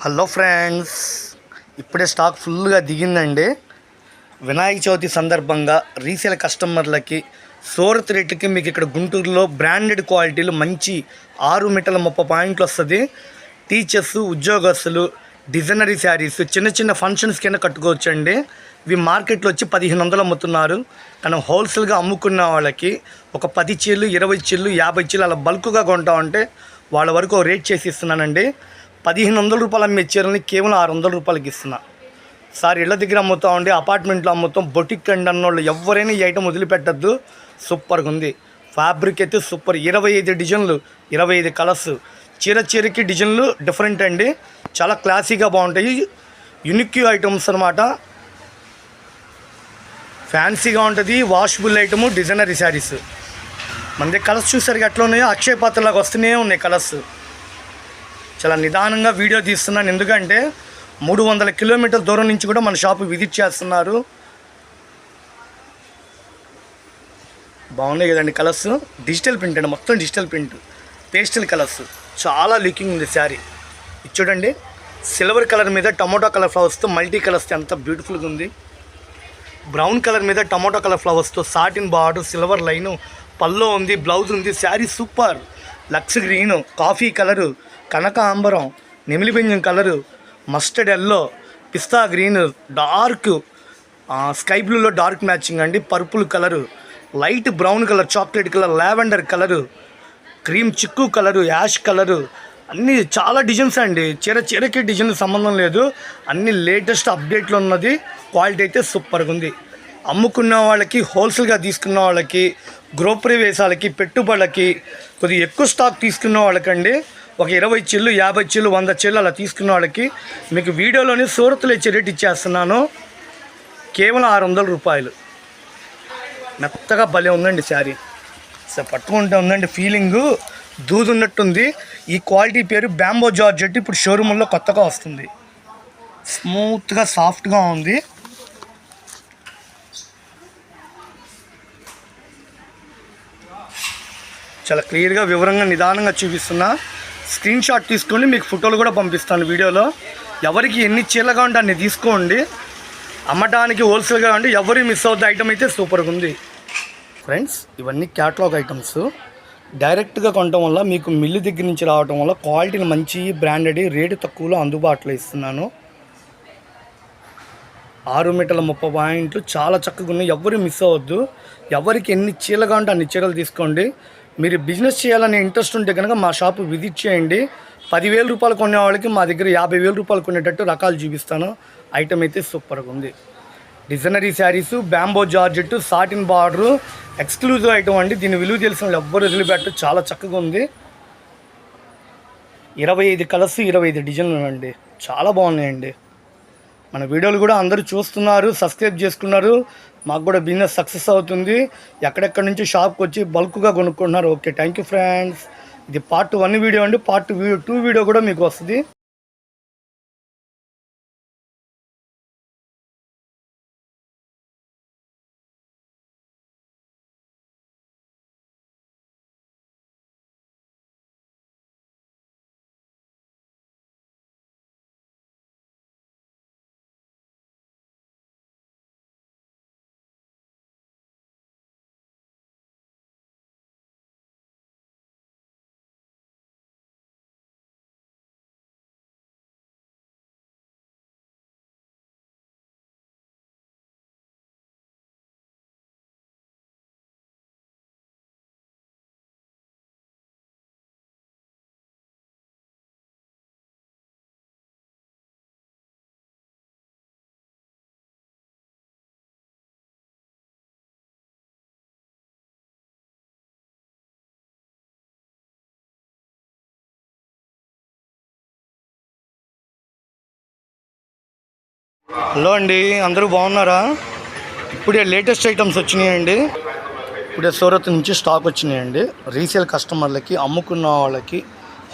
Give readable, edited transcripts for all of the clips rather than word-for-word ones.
Hello friends, ఇప్పుడే stock ఫుల్గా దిగిందండి. వినాయక చవితి సందర్భంగా రీసేల్ కస్టమర్లకి సూరత్ రేట్లకి మీకు ఇక్కడ గుంటూరులో బ్రాండెడ్ క్వాలిటీలు మంచి 6 మీటర్ల 30 పాయింట్లు వస్తుంది. టీచర్స్, ఉద్యోగస్తులు, డిజైనరీ శారీస్ చిన్న చిన్న ఫంక్షన్స్ కింద కట్టుకోవచ్చండి. ఇవి మార్కెట్లో వచ్చి 1500 అమ్ముతున్నారు. కానీ హోల్సేల్గా అమ్ముకున్న వాళ్ళకి ఒక 10 చీరలు, 20 చీరలు, 50 చీరలు అలా బల్క్గా కొంటా ఉంటే వాళ్ళ వరకు రేట్ చేసి ఇస్తున్నానండి. 1500 రూపాయలు అమ్మే చీరల్ని కేవలం 600 రూపాయలకి ఇస్తున్నా. సార్ ఇళ్ళ దగ్గర అమ్ముతాం అండి, అపార్ట్మెంట్లో అమ్ముతాం, బొటిక్ అండి అన్నోళ్ళు ఎవరైనా ఈ ఐటమ్ వదిలిపెట్టద్దు. సూపర్గా ఉంది. ఫ్యాబ్రిక్ అయితే సూపర్. 25 డిజైన్లు, 25 కలర్స్. చీరకి డిజైన్లు డిఫరెంట్ అండి. చాలా క్లాసీగా బాగుంటాయి. యూనిక్ ఐటమ్స్ అనమాట. ఫ్యాన్సీగా ఉంటుంది. Washable item, designery saris. మన దగ్గర కలర్స్ చూసరికి ఎట్లా ఉన్నాయో అక్షయ పాత్రలాగా వస్తూనే ఉన్నాయి కలర్స్. చాలా నిదానంగా వీడియో తీస్తున్నాను, ఎందుకంటే 300 కిలోమీటర్ల దూరం నుంచి కూడా మన షాపు విజిట్ చేస్తున్నారు. బాగున్నాయి కదండి కలర్స్. డిజిటల్ ప్రింట్ అండి, మొత్తం డిజిటల్ ప్రింట్, పేస్టల్ కలర్స్. చాలా లుకింగ్ ఉంది శారీ. ఇది చూడండి, సిల్వర్ కలర్ మీద టమోటో కలర్ ఫ్లవర్స్తో మల్టీ కలర్స్తో ఎంత బ్యూటిఫుల్గా ఉంది. బ్రౌన్ కలర్ మీద టమోటో కలర్ ఫ్లవర్స్తో satin border, silver line, pallu ఉంది, బ్లౌజ్ ఉంది. శారీ సూపర్. లక్స్ గ్రీను, కాఫీ కలరు, కనకాంబరం, నెమిలి బెంజం colour, mustard yellow, pista green, dark sky బ్లూలో డార్క్ మ్యాచింగ్ అండి, purple colour, light brown colour, chocolate colour, lavender colour, cream చిక్కు కలరు, యాష్ కలరు, అన్నీ చాలా డిజైన్స్ అండి. చీరకి డిజైన్ సంబంధం లేదు, అన్నీ లేటెస్ట్ అప్డేట్లో ఉన్నది. క్వాలిటీ అయితే సూపర్గా ఉంది. అమ్ముకున్న వాళ్ళకి, హోల్సేల్గా తీసుకున్న వాళ్ళకి, గృహప్రవేశాలకి, పెట్టుబడులకి, కొద్దిగా ఎక్కువ స్టాక్ తీసుకున్న వాళ్ళకండి, ఒక 20 చీరలు, 50 చీరలు, 100 చీరలు అలా తీసుకున్న వాళ్ళకి మీకు వీడియోలోనే సూరత్లో ఇచ్చే రేట్ ఇచ్చేస్తున్నాను. కేవలం 600 రూపాయలు. మెత్తగా భలే ఉందండి శారీ. పట్టుకుంటే ఉందండి ఫీలింగు, దూదు ఉన్నట్టుంది. ఈ క్వాలిటీ పేరు బ్యాంబో జార్జెట్. ఇప్పుడు షోరూంలో కొత్తగా వస్తుంది. స్మూత్గా సాఫ్ట్గా ఉంది. చాలా క్లియర్గా, వివరంగా, నిదానంగా చూపిస్తున్నా. స్క్రీన్ షాట్ తీసుకోండి, మీకు ఫోటోలు కూడా పంపిస్తాను వీడియోలో. ఎవరికి ఎన్ని చీరలు కావాలంటే అన్ని తీసుకోండి. అమ్మటానికి హోల్సేల్గా కావండి, ఎవరు మిస్ అవుద్ది. ఐటమ్ అయితే సూపర్గా ఉంది ఫ్రెండ్స్. ఇవన్నీ క్యాటలాగ్ ఐటమ్స్. డైరెక్ట్గా కొనడం వల్ల, మీకు మిల్లు దగ్గర నుంచి రావడం వల్ల క్వాలిటీని మంచి బ్రాండెడ్, రేటు తక్కువలో అందుబాటులో ఇస్తున్నాను. 6 మీటర్ల 30 పాయింట్లు చాలా చక్కగా ఉన్నాయి. ఎవరు మిస్ అవ్వద్దు. ఎవరికి ఎన్ని చీరలు కావాలంటే అన్ని చీరలు తీసుకోండి. మీరు బిజినెస్ చేయాలనే ఇంట్రెస్ట్ ఉంటే కనుక మా షాపు విజిట్ చేయండి. 10,000 రూపాయలు కొనే వాళ్ళకి మా దగ్గర 50,000 రూపాయలు కొనేటట్టు రకాలు చూపిస్తాను. ఐటమ్ అయితే సూపర్గా ఉంది. Designery saris, bamboo georgette, satin border, exclusive item అండి. దీని విలువ తెలిసిన వాళ్ళు ఎవ్వరు వదిలిపెట్టు. చాలా చక్కగా ఉంది. 25 కలర్స్, 25 డిజైన్లు అండి. చాలా బాగున్నాయండి. మన వీడియోలు కూడా అందరూ చూస్తున్నారు, సబ్స్క్రైబ్ చేసుకున్నారు. మాకు కూడా బిజినెస్ సక్సెస్ అవుతుంది. ఎక్కడెక్కడి నుంచి షాప్కి వచ్చి బల్క్గా కొనుక్కుంటున్నారు. Okay, thank you friends. ఇది పార్ట్ 1 వీడియో అండి. పార్ట్ 2 వీడియో కూడా మీకు వస్తుంది. హలో అండి, అందరూ బాగున్నారా? ఇప్పుడే లేటెస్ట్ ఐటమ్స్ వచ్చినాయండి. ఇప్పుడే సూరత్ నుంచి స్టాక్ వచ్చినాయండి. రీసేల్ కస్టమర్లకి, అమ్ముకున్న వాళ్ళకి,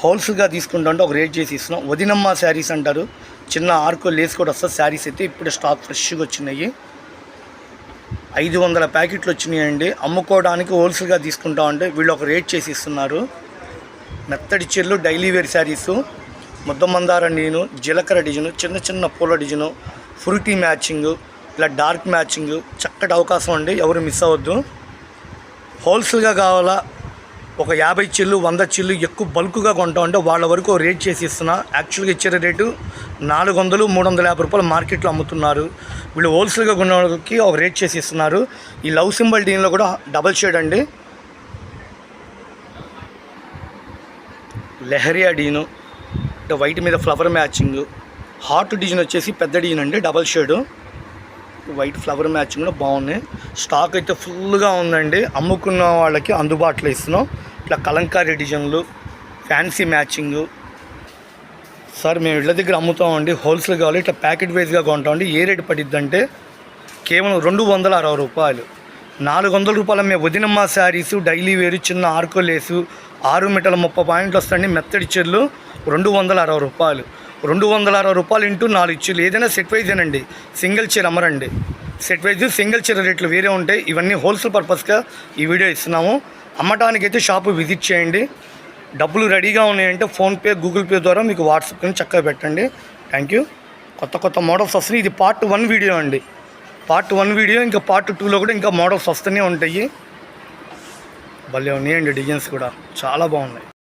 హోల్సేల్గా తీసుకుంటా ఒక రేట్ చేసి ఇస్తున్నాం. వదినమ్మ శారీస్ అంటారు. చిన్న ఆర్కో లేస్ కూడా వస్తుంది. శారీస్ అయితే ఇప్పుడే స్టాక్ ఫ్రెష్గా వచ్చినాయి. 500 ప్యాకెట్లు వచ్చినాయండి. అమ్ముకోవడానికి హోల్సేల్గా తీసుకుంటా ఉంటే వీళ్ళు ఒక రేట్ చేసి ఇస్తున్నారు. మెత్తడి చీరలు, డైలీ వేర్ శారీసు, ముద్ద మందార నేను జీలకర్ర డిజైను, చిన్న చిన్న పూల డిజైను, ఫ్రూటీ మ్యాచింగు, ఇలా డార్క్ మ్యాచింగు, చక్కటి అవకాశం అండి. ఎవరు మిస్ అవ్వద్దు. హోల్సేల్గా కావాలా, ఒక 50 చిల్లు 100 చిల్లు ఎక్కువ బల్క్గా కొంటామంటే వాళ్ళ వరకు రేట్ చేసి ఇస్తున్నా. యాక్చువల్గా ఇచ్చే రేటు 400 350 రూపాయలు మార్కెట్లో అమ్ముతున్నారు. వీళ్ళు హోల్సేల్గా కొన్న వాళ్ళకి ఒక రేట్ చేసి ఇస్తున్నారు. ఈ లవ్ సింబల్ డీన్లో కూడా డబల్ షేడ్ అండి, లెహరియా డీను, అంటే వైట్ మీద ఫ్లవర్ మ్యాచింగ్, హార్ట్ డిజైన్ వచ్చేసి పెద్ద డిజైన్ అండి, double shade, white flower matching కూడా బాగున్నాయి. స్టాక్ అయితే ఫుల్గా ఉందండి. అమ్ముకున్న వాళ్ళకి అందుబాటులో ఇస్తున్నాం. ఇట్లా కలంకారీ డిజైన్లు, ఫ్యాన్సీ మ్యాచింగు. సార్ మేము ఇళ్ళ దగ్గర అమ్ముతామండి, హోల్సేల్ కావాలి, ఇట్లా ప్యాకెట్ వైజ్గా కొంటామండి. ఏ రేటు పడిద్దంటే కేవలం 260 రూపాయలు. 400 రూపాయల మేము వదినమ్మ శారీసు, డైలీ వేరు, చిన్న ఆర్కోలేసు, 6 మీటర్ల 30 పాయింట్లు వస్తాయండి. మెత్తడి చీరలు 260 రూపాయలు. 260 రూపాయలు ఇంటూ 4 చీరలు. ఏదైనా సెట్ వైజేనండి, సింగిల్ చీర అమ్మరండి. సెట్ వైజ్ సింగిల్ చీర రేట్లు వేరే ఉంటాయి. ఇవన్నీ హోల్సేల్ పర్పస్గా ఈ వీడియో ఇస్తున్నాము. అమ్మటానికైతే షాపు విజిట్ చేయండి. డబ్బులు రెడీగా ఉన్నాయంటే ఫోన్పే, గూగుల్ పే ద్వారా మీకు వాట్సాప్ చక్కగా పెట్టండి. Thank you. కొత్త మోడల్స్ వస్తున్నాయి. ఇది పార్ట్ 1 వీడియో అండి. పార్ట్ 1 వీడియో, ఇంకా పార్ట్ 2లో కూడా ఇంకా మోడల్స్ వస్తూనే ఉంటాయి. భలే ఉన్నాయండి, డిజైన్స్ కూడా చాలా బాగున్నాయి.